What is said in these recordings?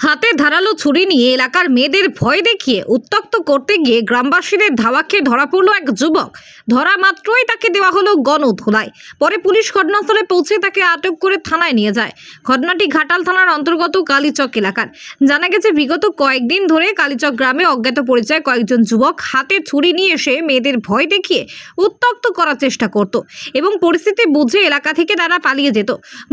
হাতে ধারালো ছুরি নিয়ে এলাকার মেয়েদের ভয় দেখিয়ে উত্ত্যক্ত করতে গিয়ে গ্রামবাসীদের ধাওয়া খেয়ে ধরা পড়ল এক যুবক। ধরা মাত্রই তাকে দেওয়া হলো গণধোলাই। পরে পুলিশ ঘটনাস্থলে পৌঁছে তাকে আটক করে থানায় নিয়ে যায়। ঘটনাটি ঘাটাল থানার অন্তর্গত কালীচক এলাকার। জানা গেছে, বিগত কয়েকদিন ধরে কালীচক গ্রামে অজ্ঞাত পরিচয় কয়েকজন যুবক হাতে ছুরি নিয়ে এসে মেয়েদের ভয় দেখিয়ে উত্ত্যক্ত করার চেষ্টা করত এবং পরিস্থিতি বুঝে এলাকা থেকে তারা পালিয়ে যেত।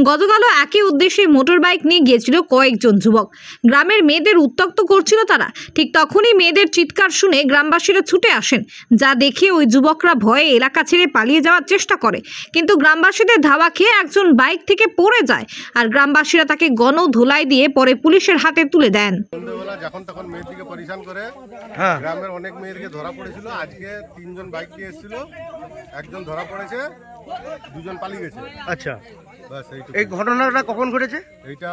গতকালও একই উদ্দেশ্যে মোটর বাইক নিয়ে গিয়েছিল কয়েকজন যুবক। গ্রামের মেয়েদের উত্ত্যক্ত করছিল তারা। ঠিক তখনই মেয়েদের চিৎকার শুনে গ্রামবাসীরা ছুটে আসেন, যা দেখে ওই যুবকরা ভয়ে এলাকা ছেড়ে পালিয়ে যাওয়ার চেষ্টা করে। কিন্তু গ্রামবাসীদের ধাওয়া খেয়ে একজন বাইক থেকে পড়ে যায় আর গ্রামবাসীরা তাকে গণধোলাই দিয়ে পরে পুলিশের হাতে তুলে দেন। যখন তখন মেয়েদিকে পরিশান করে গ্রামের অনেক মেয়েদেরকে ধরা পড়েছিল। আজকে 3 জন বাইক দিয়ে এসেছিল, একজন ধরা পড়েছে, 2 জন পালিয়ে গেছে। আচ্ছা, বাস এই ঘটনাটা কখন ঘটেছে? এইটা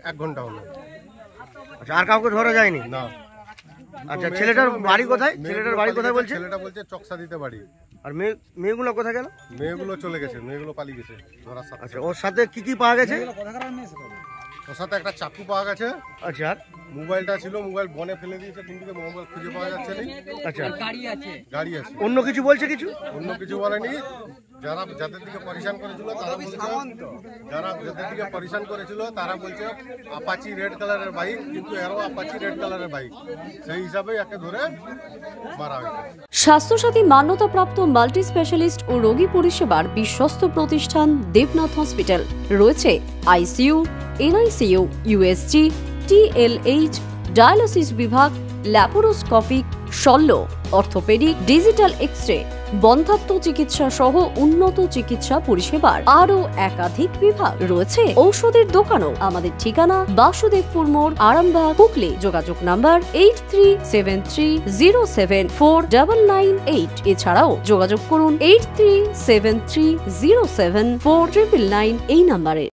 1 ঘন্টা হলো। আচ্ছা, আর কাউকে ধরা যায়নি? না। আচ্ছা, ছেলেটার বাড়ি কোথায়? ছেলেটার বাড়ি কোথায় বলছে? ছেলেটা বলছে চকসা দিতে বাড়ি। আর মেয়েগুলো কোথায় গেল? মেয়েগুলো চলে গেছে, মেয়েগুলো পালিয়ে গেছে ধরার সাথে। আচ্ছা, ওর সাথে কি কি পাওয়া গেছে? ওর সাথে একটা চাকু পাওয়া গেছে। আচ্ছা, মোবাইলটা ছিল, মোবাইল বনে ফেলে দিয়েছে, কিন্তু মোবাইল খুঁজে পাওয়া যাচ্ছে না। আচ্ছা, গাড়ি আছে। অন্য কিছু বলছে? কিছু অন্য কিছু বলেনি। যাদের দিকে পরিশান করেছিল তারা বলছে, যাদের দিকে পরিশান করেছিল তারা বলছে আপাচি রেড কালারের বাইক, কিন্তু এরও আপাচি রেড কালারের বাইক, সেই হিসাবে একে ধরে মারা হয়েছে। স্বাস্থ্যসাথী মান্যতাপ্রাপ্ত মাল্টি স্পেশালিস্ট ও রোগী পরিষেবার বিশ্বস্ত প্রতিষ্ঠান দেবনাথ হসপিটাল। রয়েছে ICU, NICU, USG, TLH, dialysis বিভাগ, ল্যাপারোস্কোপিক, শল্য, অর্থোপেডিক, ডিজিটাল এক্স-রে, বন্ধ্যাত্ব চিকিৎসা সহ উন্নত চিকিৎসা পরিষেবার আরও একাধিক বিভাগ। রয়েছে ঔষধের দোকানও। আমাদের ঠিকানা বাসুদেবপুর মোড়, আরামবাগ, হুগলি। যোগাযোগ নাম্বার 8373074998। এছাড়াও যোগাযোগ করুন 8373074999 এই নাম্বারে।